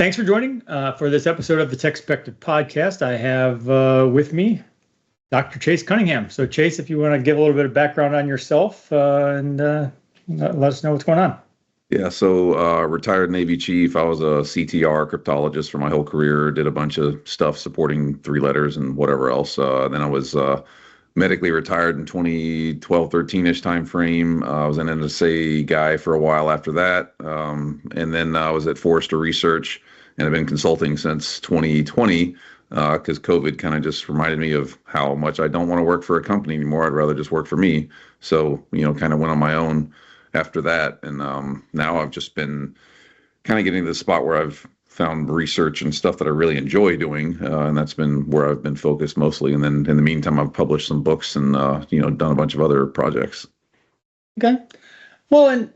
Thanks for joining for this episode of the TechSpective Podcast. I have with me Dr. Chase Cunningham. So, Chase, if you want to give a little bit of background on yourself and let us know what's going on. Yeah, so retired Navy chief. I was a CTR cryptologist for my whole career. Did a bunch of stuff supporting three letters and whatever else. Then I was medically retired in 2012, 13-ish time frame. I was an NSA guy for a while after that. And then I was at Forrester Research, and I've been consulting since 2020 because COVID kind of just reminded me of how much I don't want to work for a company anymore. I'd rather just work for me. So, kind of went on my own after that. And now I've just been kind of getting to the spot where I've found research and stuff that I really enjoy doing. And that's been where I've been focused mostly. And then in the meantime, I've published some books and, done a bunch of other projects. Okay. Well, and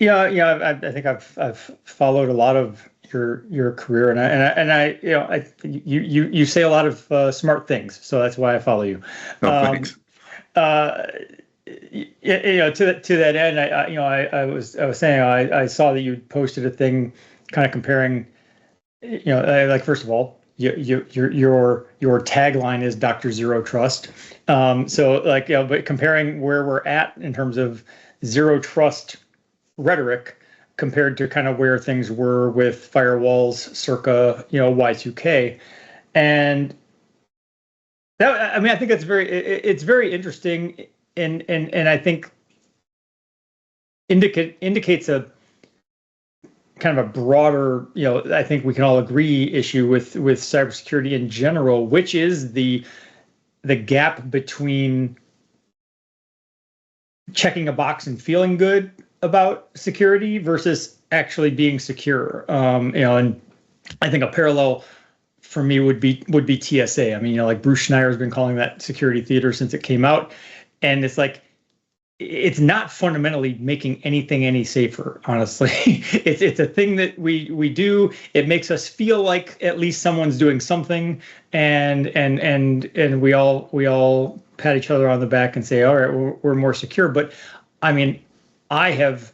I think I've followed a lot of your career, and you say a lot of smart things, so that's why I follow you. Thanks. To that end, I was saying I saw that you posted a thing kind of comparing, first of all, your tagline is Dr. Zero Trust. But comparing where we're at in terms of zero trust rhetoric compared to kind of where things were with firewalls circa, Y2K. And that, I think it's very interesting and I think indicates a kind of a broader, I think we can all agree issue with cybersecurity in general, which is the gap between checking a box and feeling good about security versus actually being secure. And I think a parallel for me would be TSA. Like Bruce Schneier's been calling that security theater since it came out. And it's like, it's not fundamentally making anything any safer, honestly. It's a thing that we do. It makes us feel like at least someone's doing something, and we all pat each other on the back and say, all right, we're more secure. But I have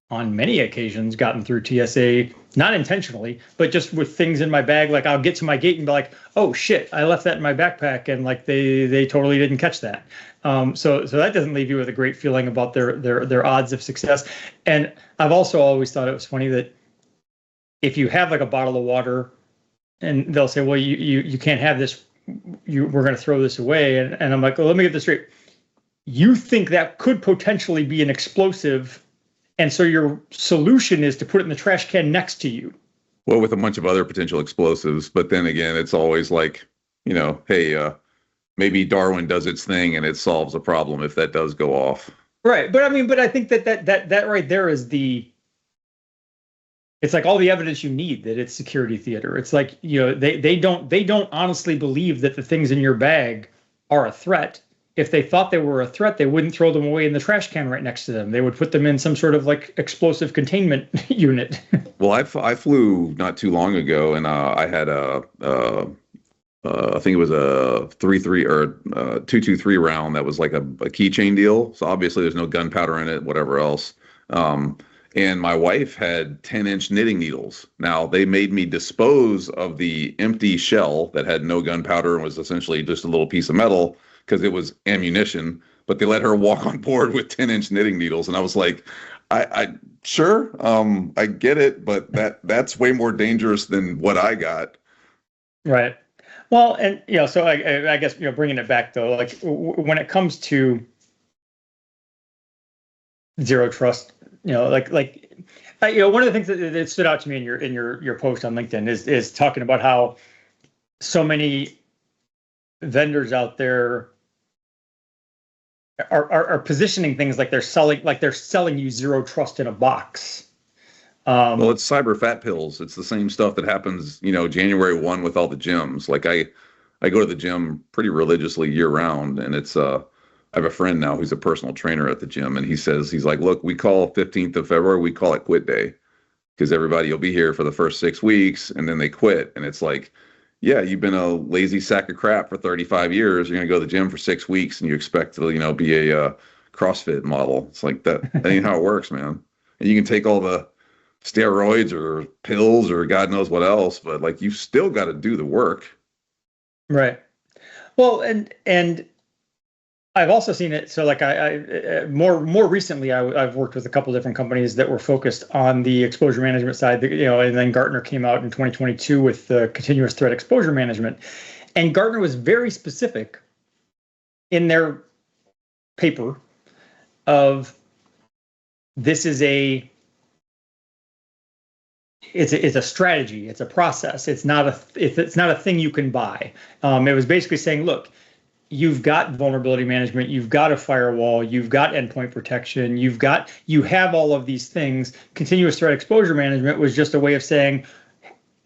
on many occasions gotten through TSA, not intentionally, but just with things in my bag. Like I'll get to my gate and be like, oh shit, I left that in my backpack, and like they totally didn't catch that. So that doesn't leave you with a great feeling about their odds of success. And I've also always thought it was funny that if you have like a bottle of water and they'll say, well, you can't have this, we're going to throw this away. And I'm like, well, let me get this straight. You think that could potentially be an explosive, and so your solution is to put it in the trash can next to you. Well, with a bunch of other potential explosives. But then again, it's always like, hey, maybe Darwin does its thing and it solves a problem if that does go off. Right. But I think that right there is it's like all the evidence you need that it's security theater. It's like, they don't honestly believe that the things in your bag are a threat. If they thought they were a threat, they wouldn't throw them away in the trash can right next to them. They would put them in some sort of like explosive containment unit. Well, I flew not too long ago, and I had I think it was a 3.3 or 2.23 round that was like a keychain deal. So obviously there's no gunpowder in it, whatever else. And my wife had 10-inch knitting needles. Now they made me dispose of the empty shell that had no gunpowder and was essentially just a little piece of metal because it was ammunition. But they let her walk on board with 10-inch knitting needles, and I was like, I sure, I get it, but that's way more dangerous than what I got. Right. Well, and so I guess bringing it back though, like when it comes to zero trust, one of the things that stood out to me in your post on LinkedIn is talking about how so many vendors out there are positioning things like they're selling you zero trust in a box. Well, it's cyber fat pills. It's the same stuff that happens, January 1 with all the gyms. Like I go to the gym pretty religiously year round, and it's I have a friend now who's a personal trainer at the gym, and he's like, look, we call 15th of February, we call it quit day, because everybody will be here for the first 6 weeks and then they quit. And it's like, yeah, you've been a lazy sack of crap for 35 years. You're going to go to the gym for 6 weeks and you expect to, be a CrossFit model. It's like that ain't how it works, man. And you can take all the steroids or pills or God knows what else, but like you still got to do the work. Right. Well, and I've also seen it. So, like, more recently, I've worked with a couple different companies that were focused on the exposure management side. And then Gartner came out in 2022 with the continuous threat exposure management, and Gartner was very specific in their paper of this is it's a strategy, it's a process, it's not a thing you can buy. It was basically saying, look, you've got vulnerability management, you've got a firewall, you've got endpoint protection, you have all of these things. Continuous threat exposure management was just a way of saying,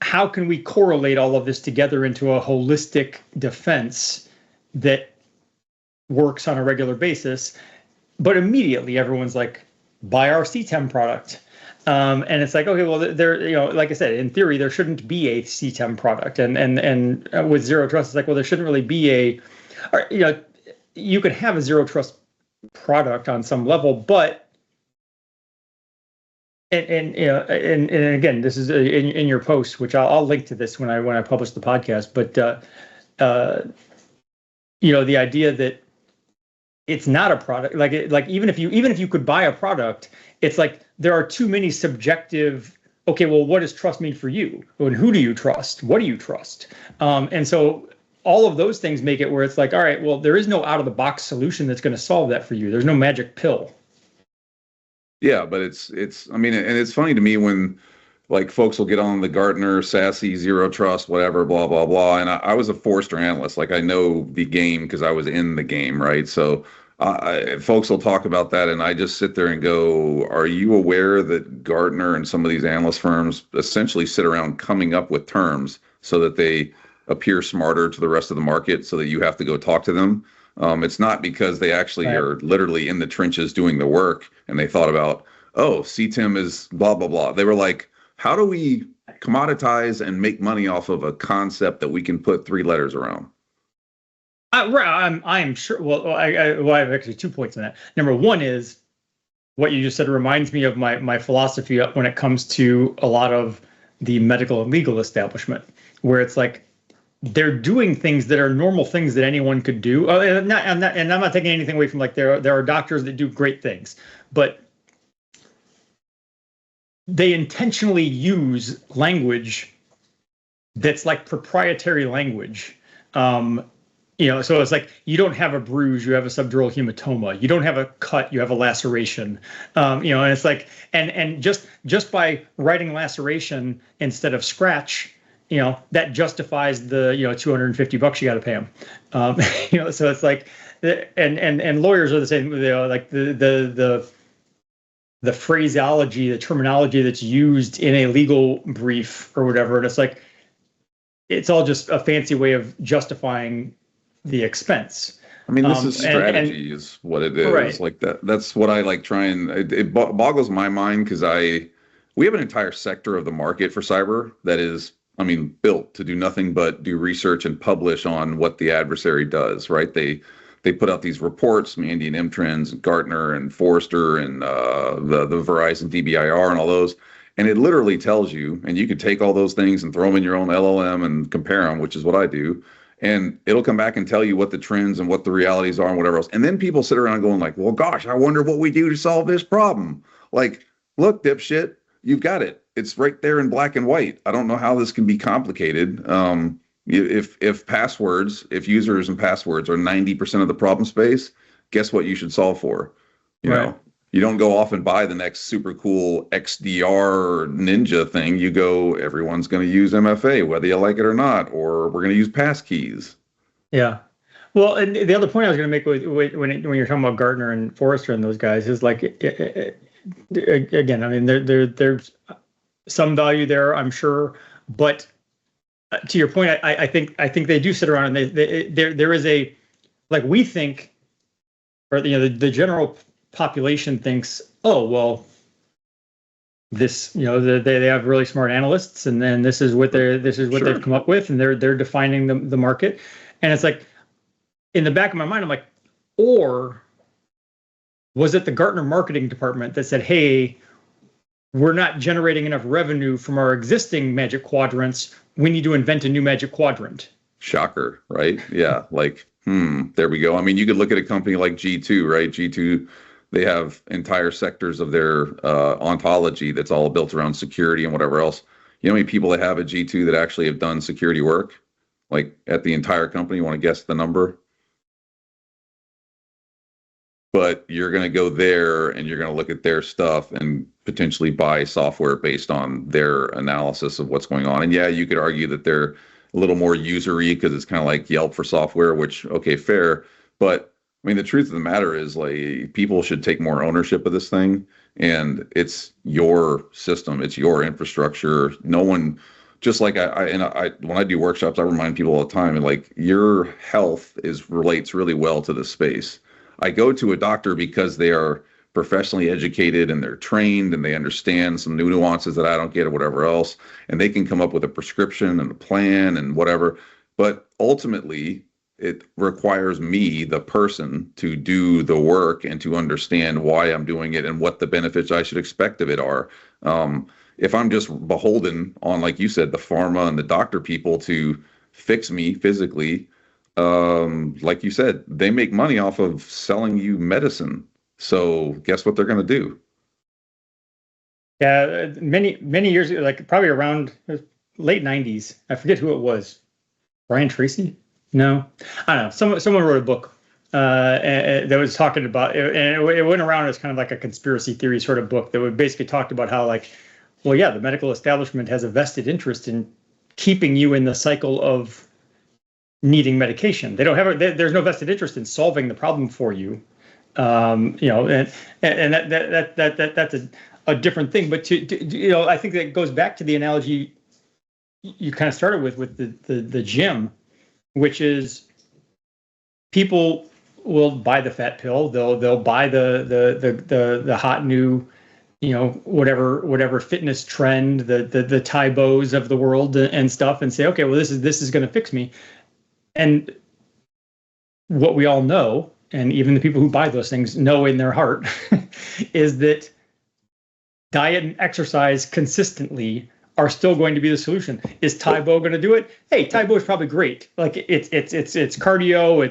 how can we correlate all of this together into a holistic defense that works on a regular basis? But immediately everyone's like, buy our CTEM product. And it's like, okay, well, there, like I said, in theory, there shouldn't be a CTEM product. And with zero trust, it's like, well, there shouldn't really be you could have a zero trust product on some level, but and again, this is in your post, which I'll link to this when I publish the podcast. But the idea that it's not a product, like even if you could buy a product, it's like there are too many subjective. Okay, well, what does trust mean for you? And who do you trust? What do you trust? And so all of those things make it where it's like, all right, well, there is no out of the box solution that's going to solve that for you. There's no magic pill. Yeah, but I mean, and it's funny to me when like folks will get on the Gartner, SASE, zero trust, whatever, blah, blah, blah. And I was a Forrester analyst. Like I know the game because I was in the game, right? So folks will talk about that. And I just sit there and go, are you aware that Gartner and some of these analyst firms essentially sit around coming up with terms so that they appear smarter to the rest of the market so that you have to go talk to them? It's not because they actually are literally in the trenches doing the work and they thought about, oh, CTEM is blah, blah, blah. They were like, how do we commoditize and make money off of a concept that we can put 3 letters around? I'm sure. Well, I have actually 2 points on that. Number one is what you just said reminds me of my philosophy when it comes to a lot of the medical and legal establishment, where it's like they're doing things that are normal things that anyone could do. And I'm not taking anything away from, like, there are doctors that do great things, but they intentionally use language that's like proprietary language. So it's like you don't have a bruise, you have a subdural hematoma. You don't have a cut, you have a laceration. And it's like, and just by writing laceration instead of scratch, that justifies the $250 you got to pay them. So it's like, and lawyers are the same. Like the phraseology, the terminology that's used in a legal brief or whatever, and it's like it's all just a fancy way of justifying the expense. I mean, this is strategy is what it is. Right. Like that's what I like trying. It boggles my mind because we have an entire sector of the market for cyber that is, I mean, built to do nothing but do research and publish on what the adversary does, right? They put out these reports, Mandy and M-Trends, and Gartner and Forrester and the Verizon DBIR and all those. And it literally tells you, and you could take all those things and throw them in your own LLM and compare them, which is what I do. And it'll come back and tell you what the trends and what the realities are and whatever else. And then people sit around going like, well, gosh, I wonder what we do to solve this problem. Like, look, dipshit, you've got it. It's right there in black and white. I don't know how this can be complicated. If users and passwords are 90% of the problem space, guess what you should solve for? You know, you don't go off and buy the next super cool XDR ninja thing. You go, everyone's going to use MFA, whether you like it or not, or we're going to use passkeys. Yeah. Well, and the other point I was going to make when you're talking about Gartner and Forrester and those guys is like, again, I mean, there's some value there, I'm sure, but to your point, I think they do sit around and there is a, like, we think, or the general population thinks, oh, well, this, they have really smart analysts, and then this is what they've come up with, and they're defining the market. And it's like, in the back of my mind, I'm like, or was it the Gartner marketing department that said, hey, we're not generating enough revenue from our existing magic quadrants. We need to invent a new magic quadrant. Shocker, right? Yeah, like, there we go. I mean, you could look at a company like G2, right? G2, they have entire sectors of their ontology that's all built around security and whatever else. You know how many people they have at G2 that actually have done security work? Like at the entire company, you want to guess the number? But you're going to go there and you're going to look at their stuff and potentially buy software based on their analysis of what's going on. And yeah, you could argue that they're a little more user-y because it's kind of like Yelp for software, which, okay, fair. But I mean, the truth of the matter is, like, people should take more ownership of this thing. And it's your system, it's your infrastructure. No one, just like I when I do workshops, I remind people all the time, and like, your health relates really well to the space. I go to a doctor because they are professionally educated and they're trained and they understand some new nuances that I don't get or whatever else. And they can come up with a prescription and a plan and whatever. But ultimately, it requires me, the person, to do the work and to understand why I'm doing it and what the benefits I should expect of it are. If I'm just beholden on, like you said, the pharma and the doctor people to fix me physically, like you said, they make money off of selling you medicine. So guess what they're going to do? Yeah, many years ago, like probably around late 90s. I forget who it was. Brian Tracy? No, I don't know. Someone wrote a book that was talking about, and it went around as kind of like a conspiracy theory sort of book that would basically talked about how, like, well, yeah, the medical establishment has a vested interest in keeping you in the cycle of needing medication. They don't have there's no vested interest in solving the problem for you. And that's a different thing. But I think that goes back to the analogy you kind of started with the gym, which is people will buy the fat pill. They'll buy the hot new, whatever fitness trend, the Taibos of the world and stuff, and say, okay, well, this is going to fix me. And what we all know, and even the people who buy those things know in their heart, is that diet and exercise consistently are still going to be the solution. Is Taibo going to do it? Hey, Taibo is probably great. Like it's cardio.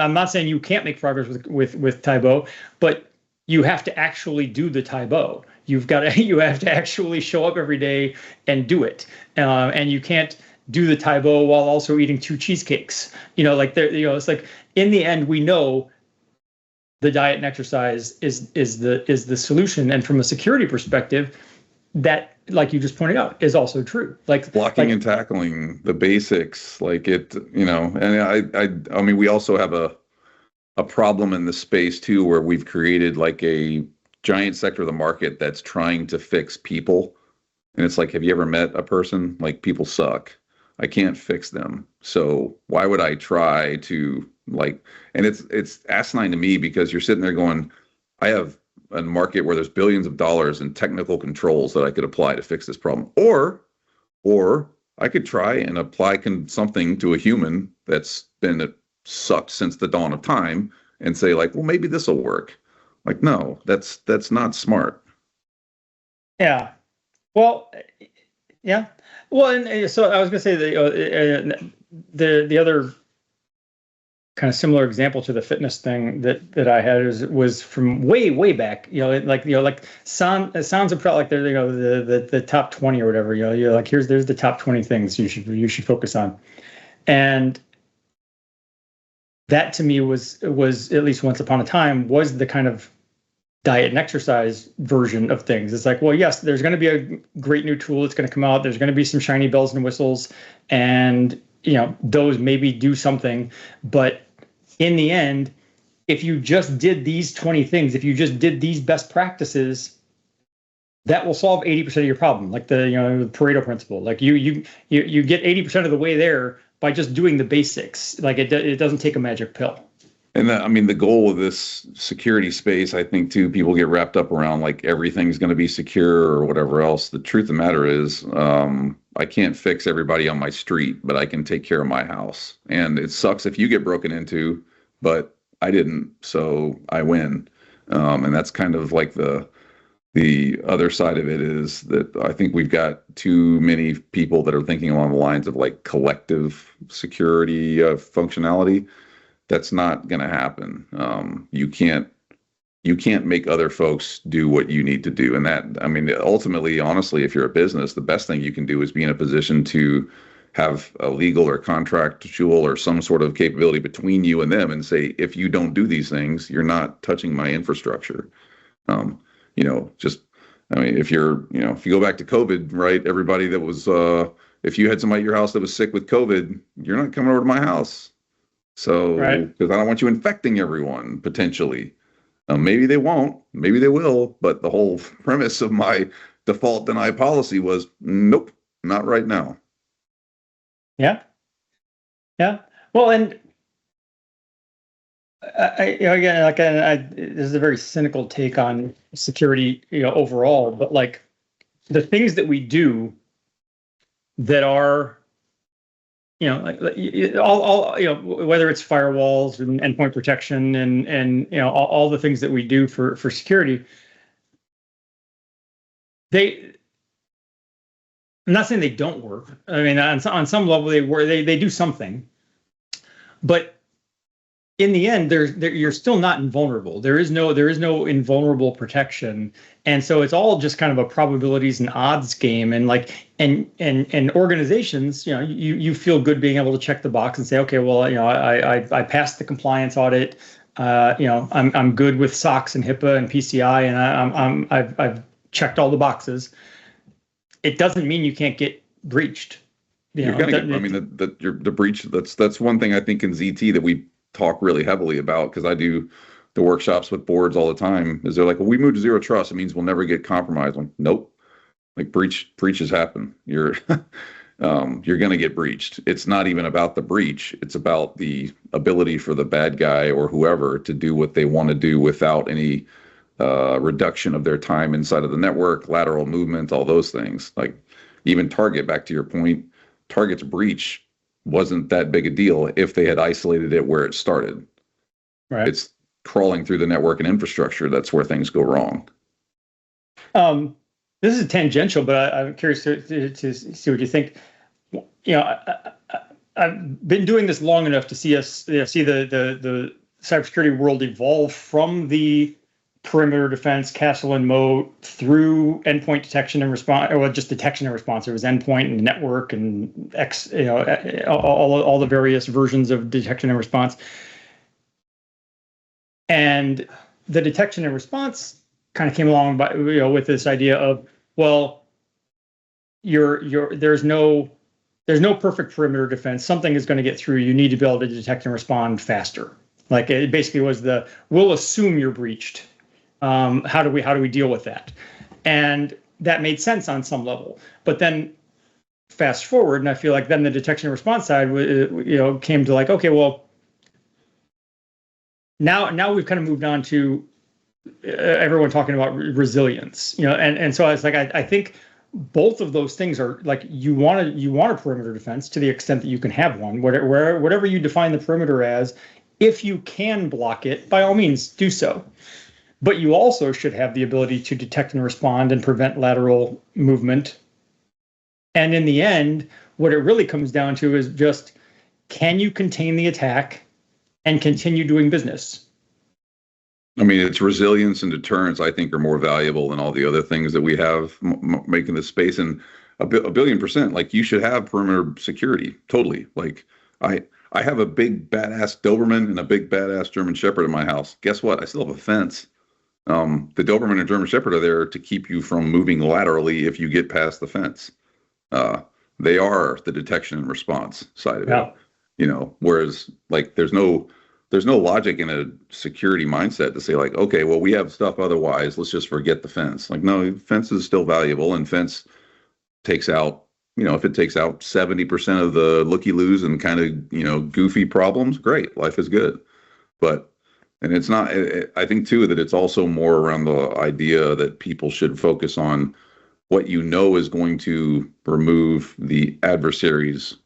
I'm not saying you can't make progress with Taibo, but you have to actually do the Taibo. You have to actually show up every day and do it. And you can't do the Taibo while also eating 2 cheesecakes. It's like, in the end, we know the diet and exercise is the solution. And from a security perspective, that, like you just pointed out, is also true. Like blocking and tackling the basics, like it, and I mean, we also have a problem in the space too, where we've created like a giant sector of the market that's trying to fix people. And it's like, have you ever met a person? Like, people suck. I can't fix them. So why would I try to, like, and it's asinine to me, because you're sitting there going, I have a market where there's billions of dollars in technical controls that I could apply to fix this problem. Or I could try and apply something to a human that's been sucked since the dawn of time and say, like, well, maybe this will work. Like, no, that's not smart. Yeah. Well, yeah. Well, and so I was going to say the other kind of similar example to the fitness thing that I had was from way back. It sounds about like they're the top 20 or whatever. You're like, there's the top 20 things you should focus on, and that to me was at least once upon a time was the kind of diet and exercise version of things. It's like, well, yes, there's going to be a great new tool that's going to come out. There's going to be some shiny bells and whistles, and those maybe do something. But in the end, if you just did these 20 things, if you just did these best practices, that will solve 80% of your problem. Like the Pareto principle. Like you get 80% of the way there by just doing the basics. Like it doesn't take a magic pill. And I mean, the goal of this security space, I think, too, people get wrapped up around like everything's going to be secure or whatever else. The truth of the matter is, I can't fix everybody on my street, but I can take care of my house. And it sucks if you get broken into, but I didn't, so I win. And that's kind of like the The other side of it is that I think we've got too many people that are thinking along the lines of like collective security functionality. That's not going to happen. You can't make other folks do what you need to do. And that, I mean, ultimately, honestly, if you're a business, the best thing you can do is be in a position to have a legal or contractual or some sort of capability between you and them and say, if you don't do these things, you're not touching my infrastructure. Um, just, I mean, if you go back to COVID, right? Everybody that was, if you had somebody at your house that was sick with COVID, you're not coming over to my house. So, Right. because I don't want you infecting everyone potentially. Maybe they won't, maybe they will, but the whole premise of my default deny policy was nope, not right now. Yeah. Yeah. Well, and this is a very cynical take on security, overall, but like the things that we do that are, all, whether it's firewalls and endpoint protection and all the things that we do for security, I'm not saying they don't work. I mean, on some level they work, they do something, but in the end, you're still not invulnerable. There is no invulnerable protection, and so it's all just kind of a probabilities and odds game. And like and organizations, you feel good being able to check the box and say, okay, well, I passed the compliance audit. I'm good with SOX and HIPAA and PCI, and I've checked all the boxes. It doesn't mean you can't get breached. You're gonna get, I mean, the breach. That's one thing I think in ZT that we talk really heavily about, because I do the workshops with boards all the time. Is they're like, well, we moved to zero trust. It means we'll never get compromised. I'm like, nope. Like breaches happen. You're going to get breached. It's not even about the breach. It's about the ability for the bad guy or whoever to do what they want to do without any reduction of their time inside of the network, lateral movement, all those things. Like even Target, back to your point, Target's breach wasn't that big a deal if they had isolated it where it started. Right. It's crawling through the network and infrastructure. That's where things go wrong. This is tangential, but I'm curious to see what you think. I've been doing this long enough to see the cybersecurity world evolve from the perimeter defense, castle and moat, through endpoint detection and response, or just detection and response. It was endpoint and network and all the various versions of detection and response. And the detection and response kind of came along with this idea of, well, there's no perfect perimeter defense. Something is going to get through. You need to be able to detect and respond faster. Like it basically was we'll assume you're breached. How do we deal with that? And that made sense on some level. But then fast forward, and I feel like then the detection and response side, came to like, okay, well, now we've kind of moved on to everyone talking about resilience, and so it's like I think both of those things are like you want a perimeter defense to the extent that you can have one, whatever you define the perimeter as. If you can block it, by all means, do so. But you also should have the ability to detect and respond and prevent lateral movement. And in the end, what it really comes down to is just, can you contain the attack and continue doing business? I mean, it's resilience and deterrence, I think, are more valuable than all the other things that we have making this space. And a billion percent, like you should have perimeter security. Totally. Like I have a big badass Doberman and a big badass German Shepherd in my house. Guess what? I still have a fence. The Doberman and German Shepherd are there to keep you from moving laterally if you get past the fence. They are the detection and response side of it. Whereas like there's no logic in a security mindset to say like, okay, well, we have stuff otherwise, let's just forget the fence. Like, no, fence is still valuable, and fence takes out, if it takes out 70% of the looky-loos and kind of, goofy problems, great, life is good. And it's not, I think too, that it's also more around the idea that people should focus on what is going to remove the adversary's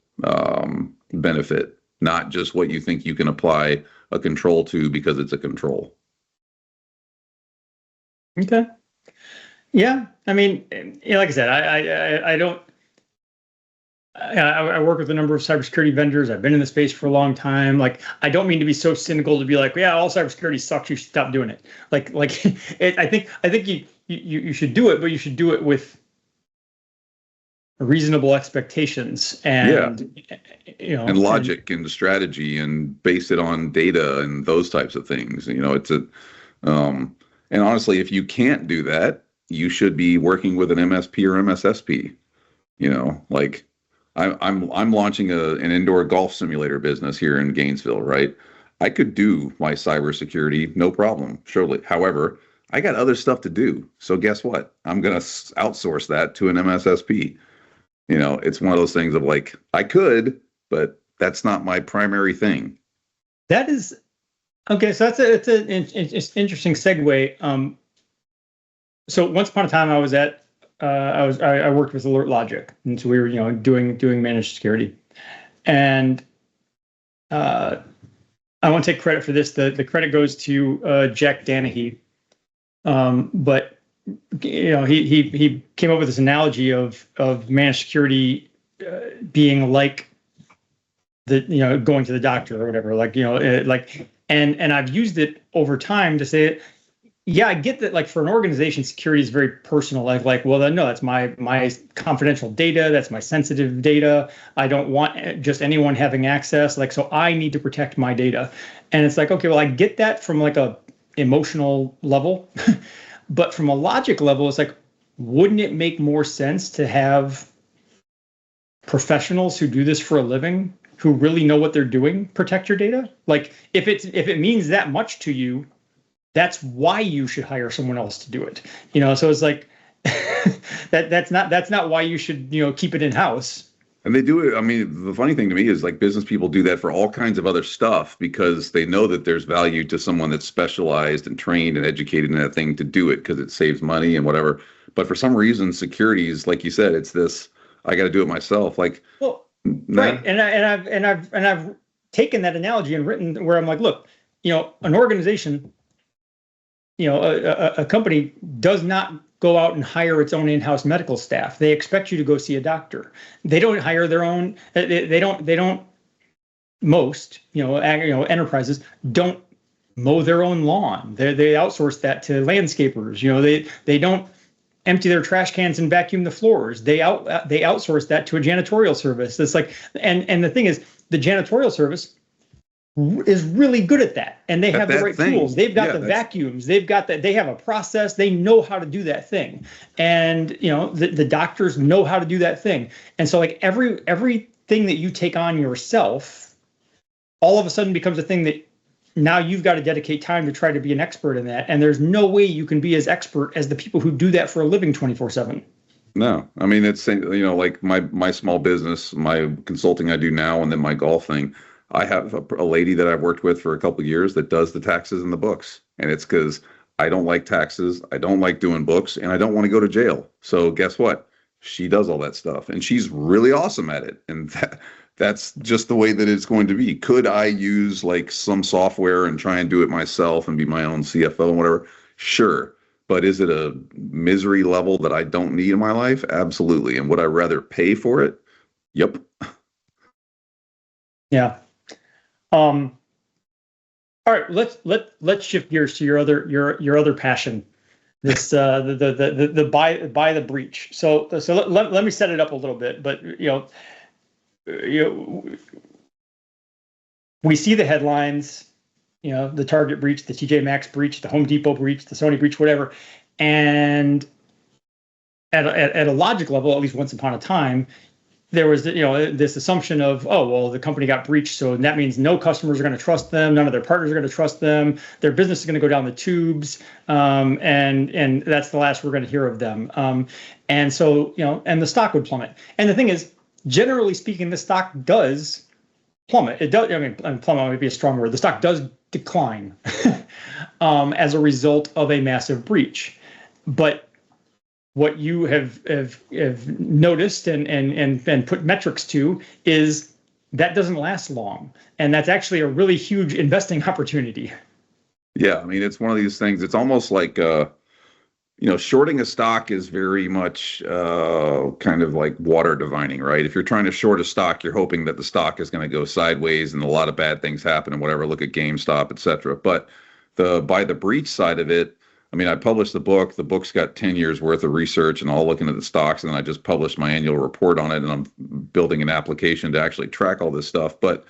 benefit, not just what you think you can apply a control to because it's a control. Okay. Yeah, I mean, like I said, I don't. I work with a number of cybersecurity vendors. I've been in the space for a long time. Like, I don't mean to be so cynical to be like, yeah, all cybersecurity sucks. You should stop doing it. I think you should do it, but you should do it with reasonable expectations Yeah. and And logic and strategy and base it on data and those types of things. Um, and honestly, if you can't do that, you should be working with an MSP or MSSP. Like I'm launching an indoor golf simulator business here in Gainesville, right? I could do my cybersecurity, no problem, surely. However, I got other stuff to do. So guess what? I'm going to outsource that to an MSSP. It's one of those things of like, I could, but that's not my primary thing. that is okay. So it's an interesting segue. So once upon a time, I worked with Alert Logic, and so we were doing managed security, and I won't take credit for this. The credit goes to Jack Danahy, but he came up with this analogy of managed security being like going to the doctor or whatever, and I've used it over time to say, yeah, I get that. Like, for an organization, security is very personal. Well, then no, that's my confidential data. That's my sensitive data. I don't want just anyone having access. So I need to protect my data. And it's like, okay, well, I get that from like a emotional level, but from a logic level, it's like, wouldn't it make more sense to have professionals who do this for a living, who really know what they're doing, protect your data? Like, if it means that much to you, that's why you should hire someone else to do it. So it's like that's not why you should keep it in house. And they do it. I mean, the funny thing to me is like business people do that for all kinds of other stuff because they know that there's value to someone that's specialized and trained and educated in that thing to do it because it saves money and whatever. But for some reason, security is, like you said, it's this, I got to do it myself. Like, right. And I've taken that analogy and written where I'm like, look, an organization, a company does not go out and hire its own in-house medical staff. They expect you to go see a doctor. They don't hire their own. They don't. Most enterprises don't mow their own lawn. They outsource that to landscapers. They don't empty their trash cans and vacuum the floors. They outsource that to a janitorial service. It's like, and the thing is, the janitorial service is really good at that, and they have the right tools. They've got the vacuums. They've got that. They have a process. They know how to do that thing, and the doctors know how to do that thing. And so, like, everything that you take on yourself, all of a sudden becomes a thing that now you've got to dedicate time to try to be an expert in that. And there's no way you can be as expert as the people who do that for a living 24/7. No, I mean, it's like my small business, my consulting I do now, and then my golf thing. I have a lady that I've worked with for a couple of years that does the taxes and the books. And it's because I don't like taxes, I don't like doing books, and I don't want to go to jail. So guess what? She does all that stuff, and she's really awesome at it. And that's just the way that it's going to be. Could I use like some software and try and do it myself and be my own CFO and whatever? Sure. But is it a misery level that I don't need in my life? Absolutely. And would I rather pay for it? Yep. Yeah. All right, let's shift gears to your other passion, this the buy the breach. So let me set it up a little bit. But we see the headlines, the Target breach, the TJ Maxx breach, the Home Depot breach, the Sony breach, whatever, and at a logic level, at least once upon a time, there was this assumption of, oh, well, the company got breached, so that means no customers are going to trust them, none of their partners are going to trust them, their business is going to go down the tubes, and that's the last we're going to hear of them. And so and the stock would plummet. And the thing is, generally speaking, the stock does plummet. It does. I mean, plummet might be a strong word. The stock does decline as a result of a massive breach, but what you have noticed and put metrics to is that doesn't last long. And that's actually a really huge investing opportunity. Yeah, I mean, it's one of these things. It's almost like shorting a stock is very much kind of like water divining, right? If you're trying to short a stock, you're hoping that the stock is going to go sideways and a lot of bad things happen and whatever. Look at GameStop, et cetera. But by the breach side of it, I mean, I published the book. The book's got 10 years worth of research and all looking at the stocks. And then I just published my annual report on it. And I'm building an application to actually track all this stuff. But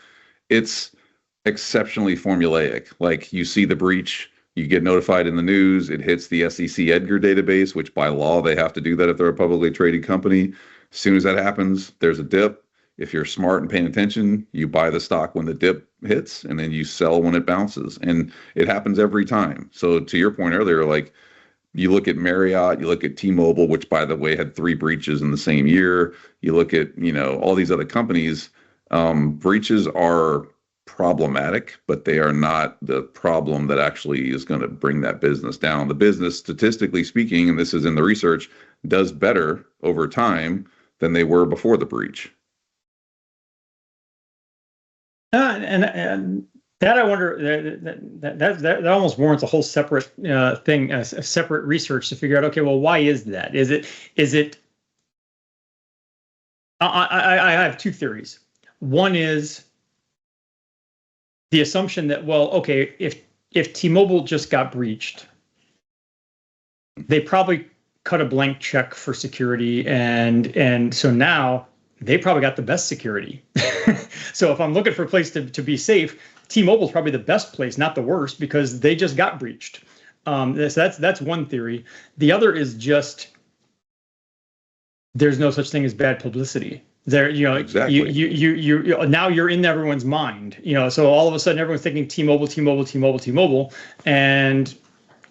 it's exceptionally formulaic. Like you see the breach, you get notified in the news, it hits the SEC Edgar database, which by law, they have to do that if they're a publicly traded company. As soon as that happens, there's a dip. If you're smart and paying attention, you buy the stock when the dip hits and then you sell when it bounces. And it happens every time. So to your point earlier, like you look at Marriott, you look at T-Mobile, which by the way had 3 breaches in the same year. You look at, all these other companies, breaches are problematic, but they are not the problem that actually is going to bring that business down. The business, statistically speaking, and this is in the research, does better over time than they were before the breach. And that I wonder that almost warrants a whole separate thing, a separate research to figure out. Okay, well, why is that? Is it? I have 2 theories. One is the assumption that, well, okay, if T-Mobile just got breached, they probably cut a blank check for security, and so now they probably got the best security. So if I'm looking for a place to be safe, T-Mobile's probably the best place, not the worst, because they just got breached. So that's one theory. The other is just there's no such thing as bad publicity. There, Exactly. you now you're in everyone's mind. So all of a sudden everyone's thinking T-Mobile, and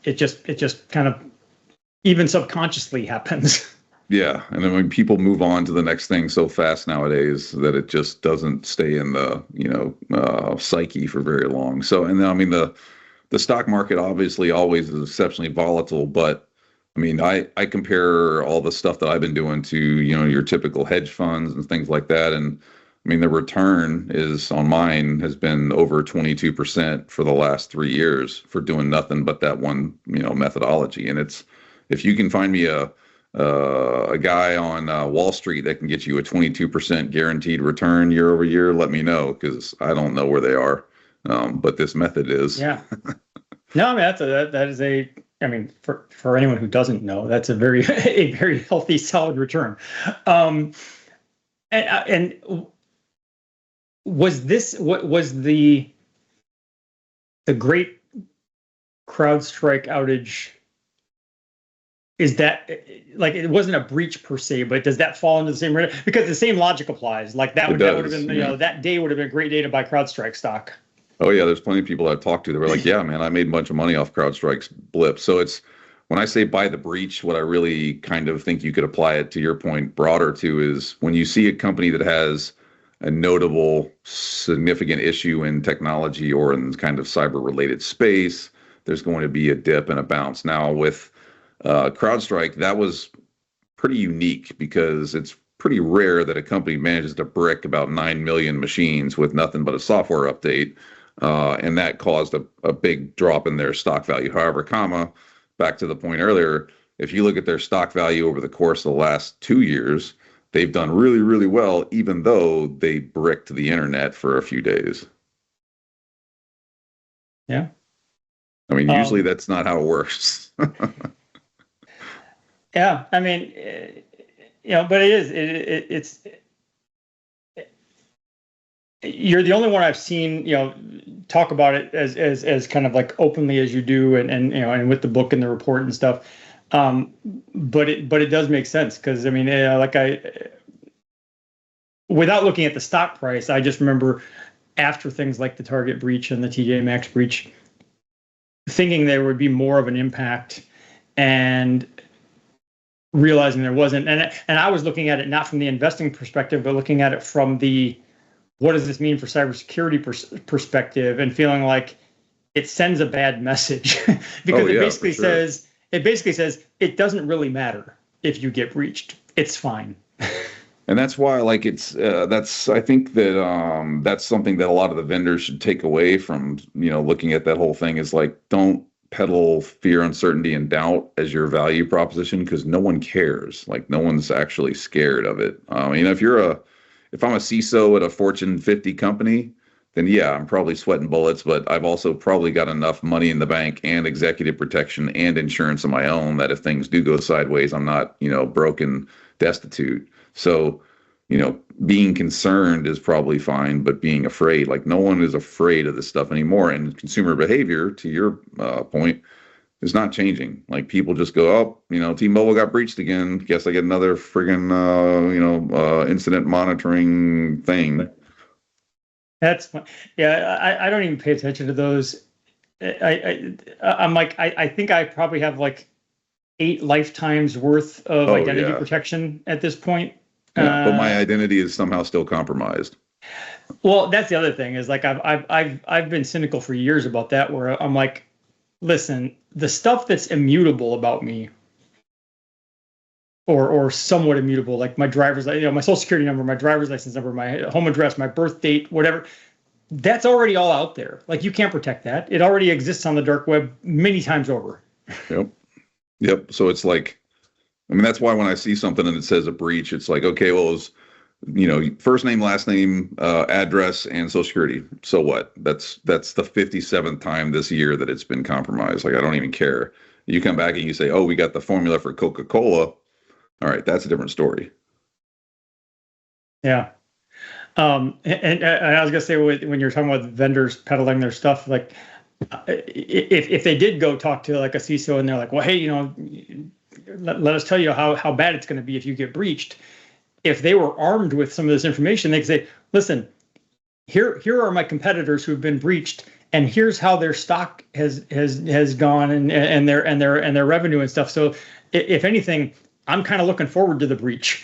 it just kind of even subconsciously happens. Yeah, and then when people move on to the next thing so fast nowadays that it just doesn't stay in the psyche for very long. So, and then I mean the stock market obviously always is exceptionally volatile, but I mean I compare all the stuff that I've been doing to your typical hedge funds and things like that, and I mean the return is on mine has been over 22% for the last 3 years for doing nothing but that one methodology. And it's if you can find me a guy on Wall Street that can get you a 22% guaranteed return year over year, let me know, because I don't know where they are. But this method is. Yeah. No, I mean that is I mean for anyone who doesn't know, that's a very healthy, solid return. And what was the great CrowdStrike outage? Is that like it wasn't a breach per se, but does that fall into the same? Because the same logic applies. Like that would have been that day would have been a great day to buy CrowdStrike stock. Oh yeah, there's plenty of people I've talked to that were like, yeah, man, I made a bunch of money off CrowdStrike's blip. So it's when I say buy the breach, what I really kind of think you could apply it to your point broader to is when you see a company that has a notable, significant issue in technology or in kind of cyber related space, there's going to be a dip and a bounce. Now with CrowdStrike, that was pretty unique because it's pretty rare that a company manages to brick about 9 million machines with nothing but a software update. And that caused a big drop in their stock value. However, back to the point earlier, if you look at their stock value over the course of the last 2 years, they've done really, really well, even though they bricked the internet for a few days. Yeah. I mean, usually that's not how it works. Yeah, I mean, but it is. It's. You're the only one I've seen, talk about it as kind of like openly as you do, and with the book and the report and stuff. But it does make sense because I mean, without looking at the stock price, I just remember after things like the Target breach and the TJ Maxx breach, thinking there would be more of an impact, and realizing there wasn't. And I was looking at it not from the investing perspective, but looking at it from the what does this mean for cybersecurity perspective, and feeling like it sends a bad message because it basically says it doesn't really matter if you get breached. It's fine. And that's why, like, I think that that's something that a lot of the vendors should take away from, looking at that whole thing is like, don't peddle fear, uncertainty, and doubt as your value proposition because no one cares. Like no one's actually scared of it. If I'm a CISO at a Fortune 50 company, then yeah, I'm probably sweating bullets, but I've also probably got enough money in the bank and executive protection and insurance of my own that if things do go sideways, I'm not, broken, destitute. So, being concerned is probably fine, but being afraid, like no one is afraid of this stuff anymore. And consumer behavior, to your point, is not changing. Like people just go, oh, T-Mobile got breached again. Guess I get another friggin', incident monitoring thing. That's fun. Yeah, I don't even pay attention to those. I'm like, I think I probably have like 8 lifetimes worth of identity protection at this point. Yeah, but my identity is somehow still compromised. Well, that's the other thing is like I've been cynical for years about that, where I'm like, listen, the stuff that's immutable about me, or somewhat immutable, like my driver's, my social security number, my driver's license number, my home address, my birth date, whatever, that's already all out there. Like you can't protect that. It already exists on the dark web many times over. Yep. So it's like, that's why when I see something and it says a breach, it's like, okay, well, it was, first name, last name, address, and social security. So what? That's the 57th time this year that it's been compromised. Like, I don't even care. You come back and you say, oh, we got the formula for Coca-Cola. All right, that's a different story. Yeah. And I was gonna say, when you're talking about vendors peddling their stuff, like if they did go talk to like a CISO and they're like, well, hey, let us tell you how bad it's going to be if you get breached. If they were armed with some of this information, they could say, listen, here are my competitors who've been breached, and here's how their stock has gone and their revenue and stuff. So if anything, I'm kind of looking forward to the breach.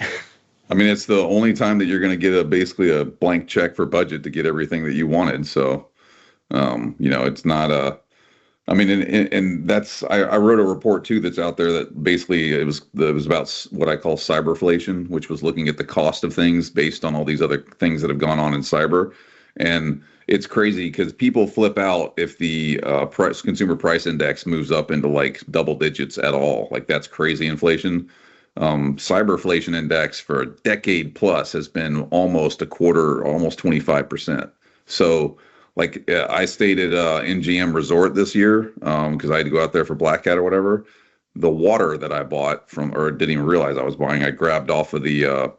It's the only time that you're going to get basically a blank check for budget to get everything that you wanted. So, it's not and that's, I wrote a report too that's out there that basically it was about what I call cyberflation, which was looking at the cost of things based on all these other things that have gone on in cyber. And it's crazy because people flip out if the consumer price index moves up into like double digits at all. Like that's crazy inflation. Cyberflation index for a decade plus has been almost a quarter, almost 25%. So like I stayed at NGM Resort this year because I had to go out there for Black Hat or whatever. The water that I bought or didn't even realize I was buying, I grabbed off of the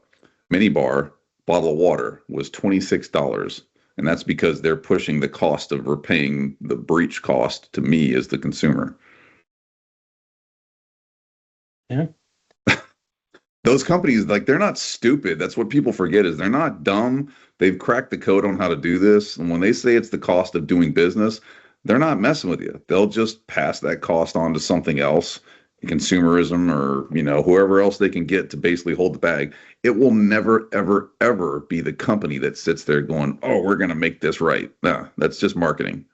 mini bar, bottle of water was $26. And that's because they're pushing the cost of repaying the breach cost to me as the consumer. Yeah. Those companies, like, they're not stupid. That's what people forget is they're not dumb. They've cracked the code on how to do this. And when they say it's the cost of doing business, they're not messing with you. They'll just pass that cost on to something else, consumerism or, whoever else they can get to basically hold the bag. It will never, ever, ever be the company that sits there going, oh, we're going to make this right. Nah, that's just marketing.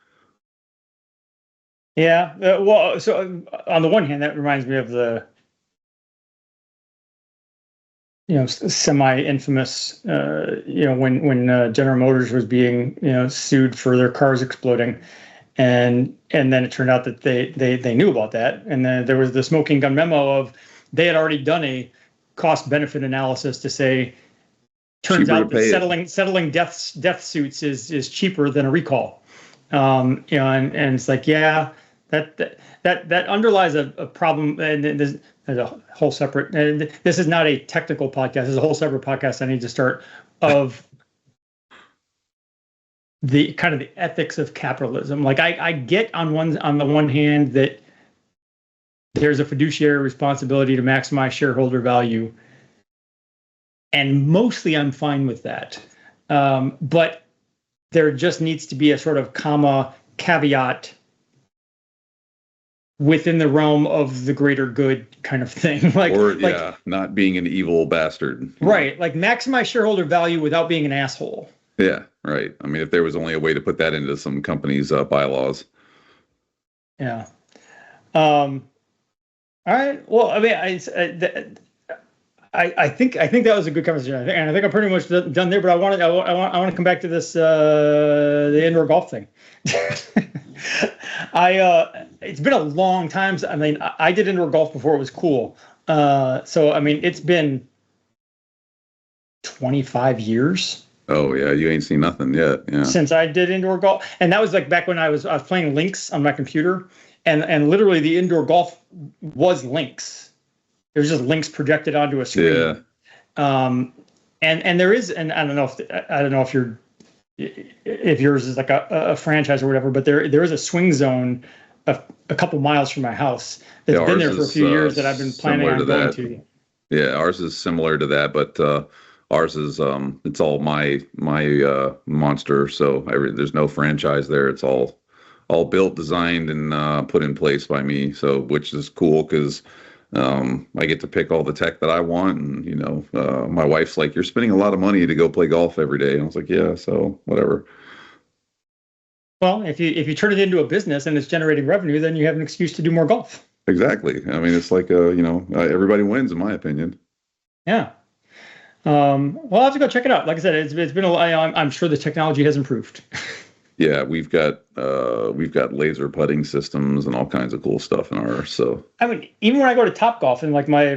Yeah. Well, so on the one hand, that reminds me of the semi-infamous, when General Motors was being, sued for their cars exploding, and then it turned out that they knew about that, and then there was the smoking gun memo of they had already done a cost-benefit analysis to say, turns out that settling death suits is cheaper than a recall, and it's like, yeah, that underlies a problem, and there's a whole separate, and this is not a technical podcast, this is a whole separate podcast I need to start, of the kind of the ethics of capitalism. Like I get on the one hand that there's a fiduciary responsibility to maximize shareholder value, and mostly I'm fine with that. But there just needs to be a sort of caveat within the realm of the greater good kind of thing. Not being an evil bastard. Right. Like maximize shareholder value without being an asshole. Yeah, right. If there was only a way to put that into some companies' bylaws. Yeah. All right. Well, I think that was a good conversation. I think I'm pretty much done there. But I want to come back to this the indoor golf thing. It's been a long time. I mean, I did indoor golf before it was cool. So I mean, it's been 25 years. Oh yeah, you ain't seen nothing yet. Yeah. Since I did indoor golf, and that was like back when I was playing links on my computer, and literally the indoor golf was links. It was just links projected onto a screen. Yeah. And there is, and I don't know if yours is like a franchise or whatever, but there is a swing zone a couple miles from my house that's been there for a few years that I've been planning on going to. Yeah, ours is similar to that, but ours is it's all my monster. So there's no franchise there. It's all built, designed, and put in place by me. So which is cool because I get to pick all the tech that I want, and my wife's like, "You're spending a lot of money to go play golf every day." And I was like, "Yeah, so whatever." Well, if you turn it into a business and it's generating revenue, then you have an excuse to do more golf. Exactly. I mean, it's like everybody wins, in my opinion. Yeah. Well, I'll have to go check it out. Like I said, it's been I'm sure the technology has improved. Yeah, we've got laser putting systems and all kinds of cool stuff in ours. So I mean, even when I go to Topgolf, and like my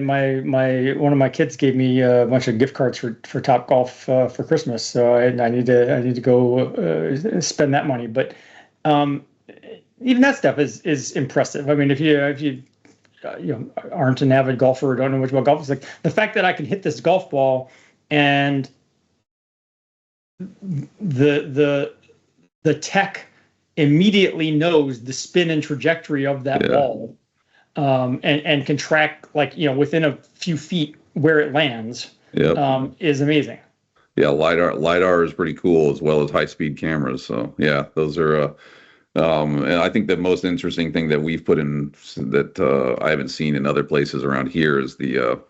one of my kids gave me a bunch of gift cards for Topgolf for Christmas, so I need to go spend that money. But even that stuff is impressive. I mean, if you aren't an avid golfer or don't know much about golf, it's like the fact that I can hit this golf ball and the tech immediately knows the spin and trajectory of that ball, and can track within a few feet where it lands. Is amazing. Yeah, lidar is pretty cool, as well as high speed cameras. So yeah, those are. And I think the most interesting thing that we've put in that I haven't seen in other places around here is the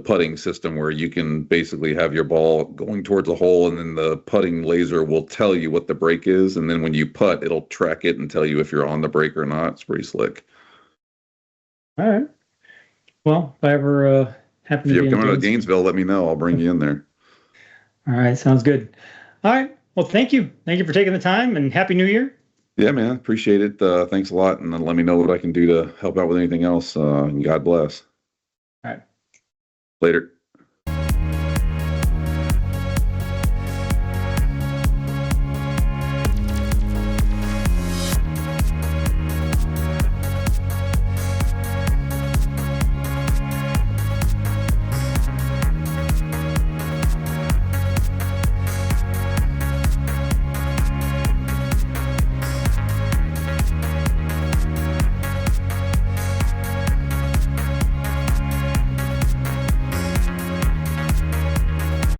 putting system, where you can basically have your ball going towards a hole, and then the putting laser will tell you what the break is, and then when you putt, it'll track it and tell you if you're on the break or not. It's pretty slick. All right. Well, if I ever happen to be coming to Gainesville, let me know. I'll bring you in there. All right, sounds good. All right. Well, thank you for taking the time, and Happy New Year. Yeah, man. Appreciate it. Thanks a lot. And then let me know what I can do to help out with anything else. And God bless. All right. Later.